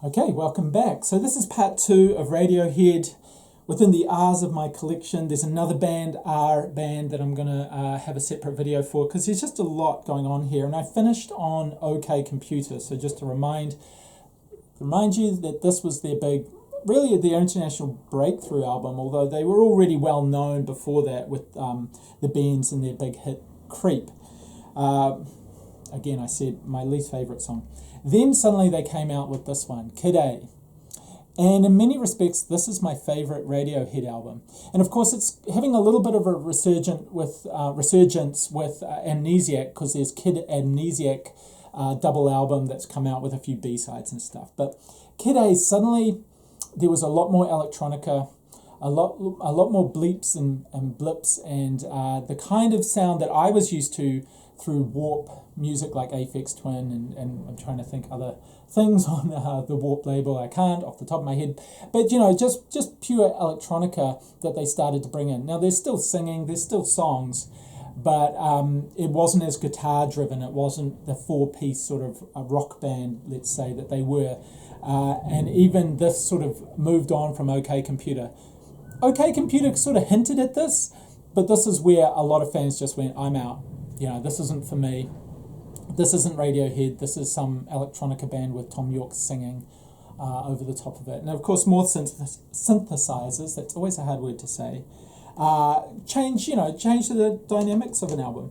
Okay, welcome back. So this is part 2 of Radiohead. Within the R's of my collection, there's another band, R band, that I'm going to have a separate video for because there's just a lot going on here. And I finished on OK Computer. So just to remind you that this was their big, really their international breakthrough album, although they were already well known before that with the bands and their big hit Creep. Again, I said my least favourite song. Then suddenly they came out with this one, Kid A. And in many respects, this is my favourite Radiohead album. And of course, it's having a little bit of a resurgence with Amnesiac, because there's Kid Amnesiac double album that's come out with a few B-sides and stuff. But Kid A, suddenly there was a lot more electronica, a lot more bleeps and blips, and the kind of sound that I was used to through Warp music like Aphex Twin, and I'm trying to think other things on the Warp label. I can't off the top of my head, but you know, just pure electronica that they started to bring in. Now there's still singing, there's still songs, but it wasn't as guitar driven. It wasn't the 4-piece sort of rock band, let's say, that they were, and even this sort of moved on from OK Computer. OK Computer sort of hinted at this, but this is where a lot of fans just went, I'm out. You know, this isn't for me. This isn't Radiohead. This is some electronica band with Tom York singing over the top of it. And of course, more synthesizers. That's always a hard word to say. Change the dynamics of an album.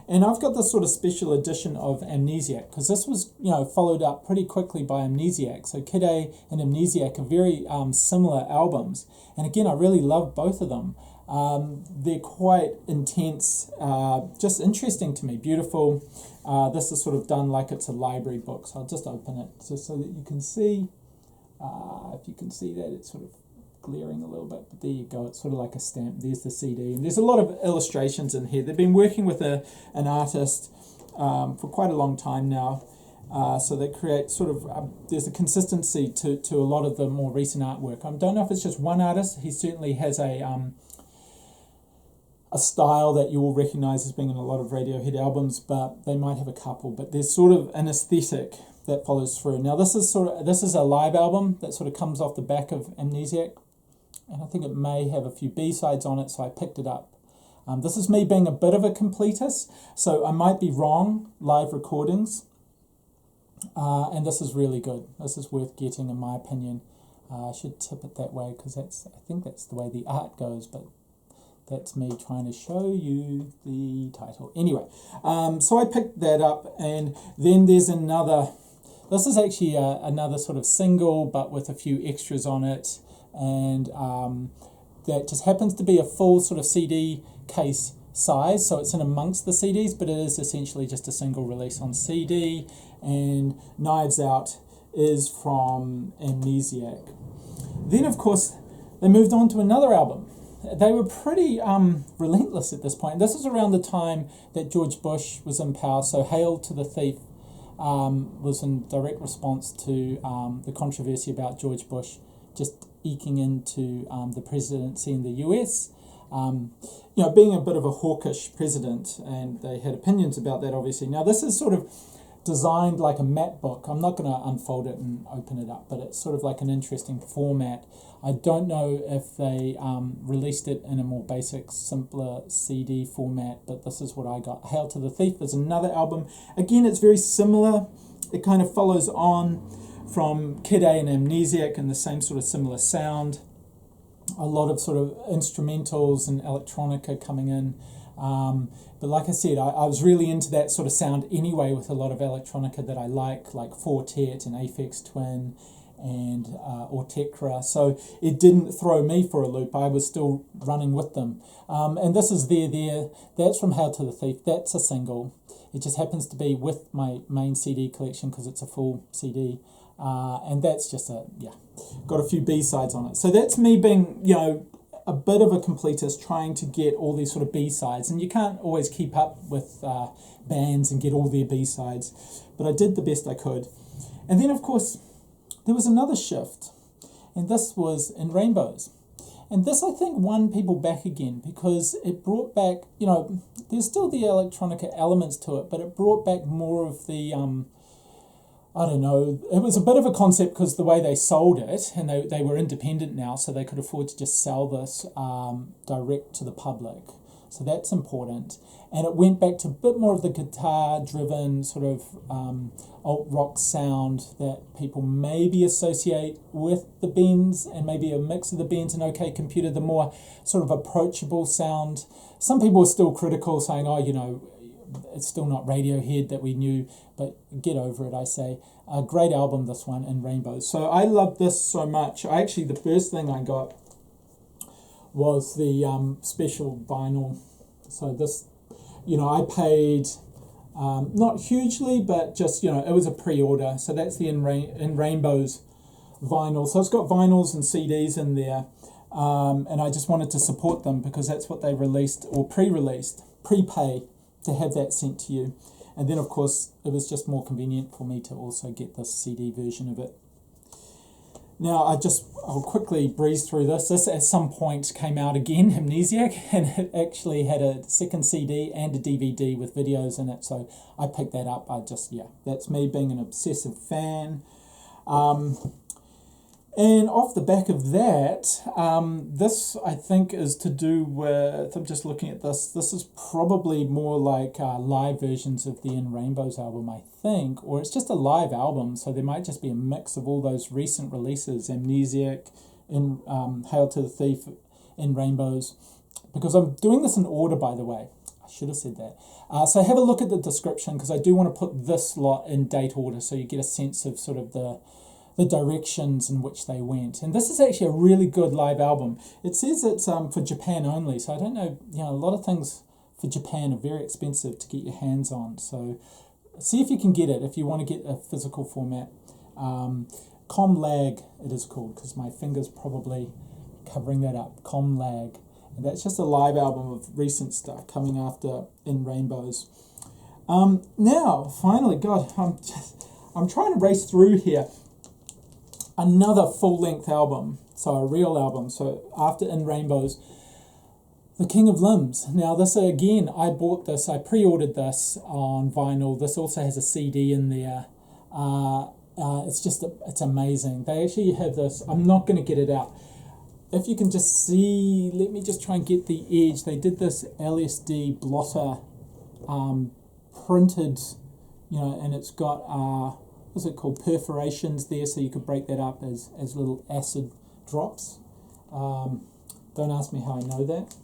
And I've got this sort of special edition of Amnesiac, because this was, followed up pretty quickly by Amnesiac. So Kid A and Amnesiac are very similar albums. And again, I really love both of them. They're quite intense, just interesting to me, beautiful. This is sort of done like it's a library book, so I'll just open it just so that you can see. If you can see that, it's sort of glaring a little bit, but there you go. It's sort of like a stamp. There's the CD, and there's a lot of illustrations in here. They've been working with an artist for quite a long time now, so they create sort of, there's a consistency to a lot of the more recent artwork. I don't know if it's just one artist. He certainly has a style that you will recognise as being in a lot of Radiohead albums, but they might have a couple. But there's sort of an aesthetic that follows through. Now this is a live album that sort of comes off the back of Amnesiac, and I think it may have a few B-sides on it, so I picked it up. This is me being a bit of a completist, so I might be wrong, live recordings, and this is really good. This is worth getting, in my opinion. I should tip it that way, because I think that's the way the art goes, but that's me trying to show you the title. Anyway, so I picked that up, and then there's another. This is actually another sort of single, but with a few extras on it, and that just happens to be a full sort of CD case size, so it's in amongst the CDs, but it is essentially just a single release on CD, and Knives Out is from Amnesiac. Then, of course, they moved on to another album. They were pretty relentless at this point. This is around the time that George Bush was in power, so Hail to the Thief was in direct response to the controversy about George Bush just eking into the presidency in the US. Being a bit of a hawkish president, and they had opinions about that, obviously. Now, this is sort of designed like a map book. I'm not going to unfold it and open it up, but it's sort of like an interesting format. I don't know if they released it in a more basic, simpler CD format, but this is what I got. Hail to the Thief is another album. Again, it's very similar. It kind of follows on from Kid A and Amnesiac and the same sort of similar sound. A lot of sort of instrumentals and electronica coming in. But like I said, I was really into that sort of sound anyway, with a lot of electronica that I like Fortet and Aphex Twin and Ortekra. So it didn't throw me for a loop. I was still running with them. And this is There. That's from Hail to the Thief. That's a single. It just happens to be with my main CD collection because it's a full CD. And that's just got a few B-sides on it. So that's me being, a bit of a completist, trying to get all these sort of B-sides. And you can't always keep up with bands and get all their B-sides. But I did the best I could. And then, of course, there was another shift. And this was in Rainbows. And this, I think, won people back again, because it brought back, there's still the electronica elements to it, but it brought back more of the I don't know, it was a bit of a concept because the way they sold it, and they were independent now, so they could afford to just sell this direct to the public. So that's important. And it went back to a bit more of the guitar-driven sort of alt-rock sound that people maybe associate with the Bends, and maybe a mix of the Bends and OK Computer, the more sort of approachable sound. Some people are still critical, saying, oh, you know, it's still not Radiohead that we knew, but get over it, I say. A great album, this one, in Rainbows. So I love this so much. Actually, the first thing I got was the special vinyl. So this, you know, I paid not hugely, but just, you know, it was a pre-order. So that's the in Rainbows vinyl. So it's got vinyls and CDs in there, and I just wanted to support them because that's what they released, or pre-released, prepay, to have that sent to you. And then, of course, it was just more convenient for me to also get this CD version of it. Now, I'll quickly breeze through this. This at some point came out again, Amnesiac, and it actually had a second CD and a DVD with videos in it, so I picked that up. That's me being an obsessive fan. And off the back of that, this I think is to do with, I'm just looking at this is probably more like live versions of the In Rainbows album, I think, or it's just a live album, so there might just be a mix of all those recent releases, Amnesiac, in Hail to the Thief, In Rainbows, because I'm doing this in order, by the way. I should have said that. So have a look at the description, because I do want to put this lot in date order so you get a sense of sort of the directions in which they went. And this is actually a really good live album. It says it's for Japan only, so I don't know, you know, a lot of things for Japan are very expensive to get your hands on. So see if you can get it, if you want to get a physical format. Comlag it is called, because my finger's probably covering that up. Comlag. And that's just a live album of recent stuff coming after In Rainbows. Now, finally, God, I'm trying to race through here. Another full-length album, so a real album. So after In Rainbows, The King of Limbs. Now this, again, I pre-ordered this on vinyl. This also has a CD in there. It's amazing. They actually have this, I'm not going to get it out. If you can just see, let me just try and get the edge. They did this LSD blotter printed, you know, and it's got... what's it called, perforations there, so you could break that up as little acid drops. Don't ask me how I know that.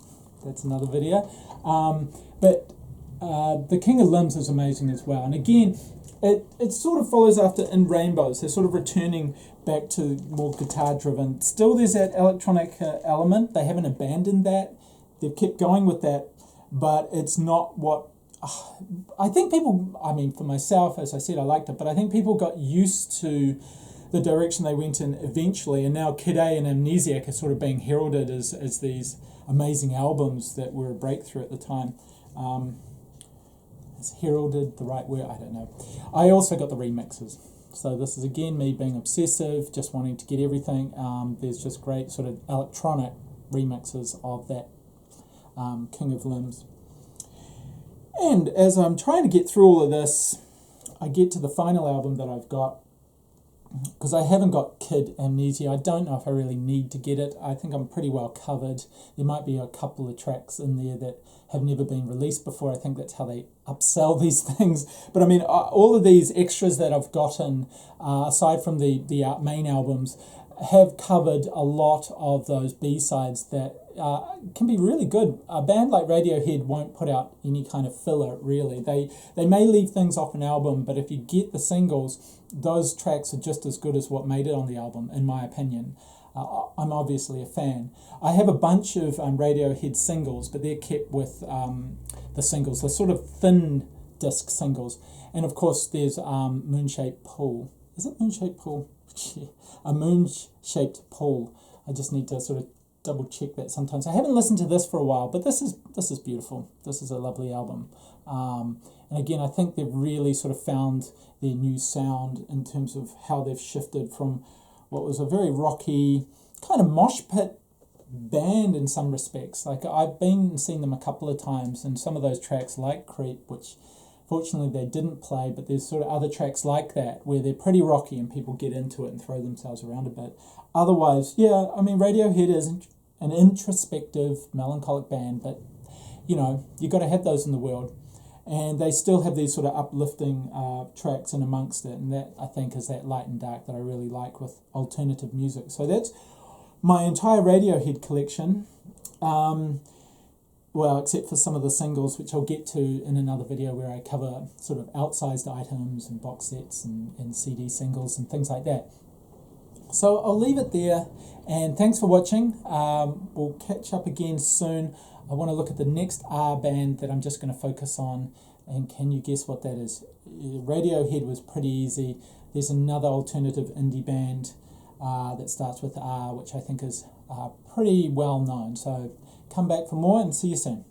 That's another video. But The King of Limbs is amazing as well. And again, it sort of follows after In Rainbows. They're sort of returning back to more guitar-driven. Still, there's that electronic element. They haven't abandoned that. They've kept going with that, but it's not what... I think people, I mean, for myself, as I said, I liked it, but I think people got used to the direction they went in eventually, and now Kid A and Amnesiac are sort of being heralded as these amazing albums that were a breakthrough at the time. Is heralded the right word? I don't know. I also got the remixes. So this is, again, me being obsessive, just wanting to get everything. There's just great sort of electronic remixes of that King of Limbs. And as I'm trying to get through all of this, I get to the final album that I've got, because I haven't got Kid Amnesia. I don't know if I really need to get it. I think I'm pretty well covered. There might be a couple of tracks in there that have never been released before. I think that's how they upsell these things. But I mean, all of these extras that I've gotten, aside from the main albums, have covered a lot of those B-sides that can be really good. A band like Radiohead won't put out any kind of filler, really. They may leave things off an album, but if you get the singles, those tracks are just as good as what made it on the album, in my opinion. I'm obviously a fan. I have a bunch of Radiohead singles, but they're kept with the singles, the sort of thin disc singles. And of course, there's Moon-Shaped Pool. Is it Moon-Shaped Pool? A moon-shaped pool. I just need to sort of double check that sometimes. I haven't listened to this for a while, but this is beautiful. This is a lovely album. And again, I think they've really sort of found their new sound in terms of how they've shifted from what was a very rocky, kind of mosh pit band in some respects. Like, I've been and seen them a couple of times, and some of those tracks, like Creep, which Fortunately, they didn't play, but there's sort of other tracks like that where they're pretty rocky and people get into it and throw themselves around a bit. Otherwise, yeah, I mean, Radiohead is an introspective, melancholic band, but, you know, you've got to have those in the world. And they still have these sort of uplifting tracks in amongst it, and that, I think, is that light and dark that I really like with alternative music. So that's my entire Radiohead collection. Well, except for some of the singles, which I'll get to in another video where I cover sort of outsized items and box sets and CD singles and things like that. So I'll leave it there, and thanks for watching. We'll catch up again soon. I want to look at the next R band that I'm just going to focus on, and can you guess what that is? Radiohead was pretty easy. There's another alternative indie band that starts with R, which I think is pretty well known. So come back for more and see you soon.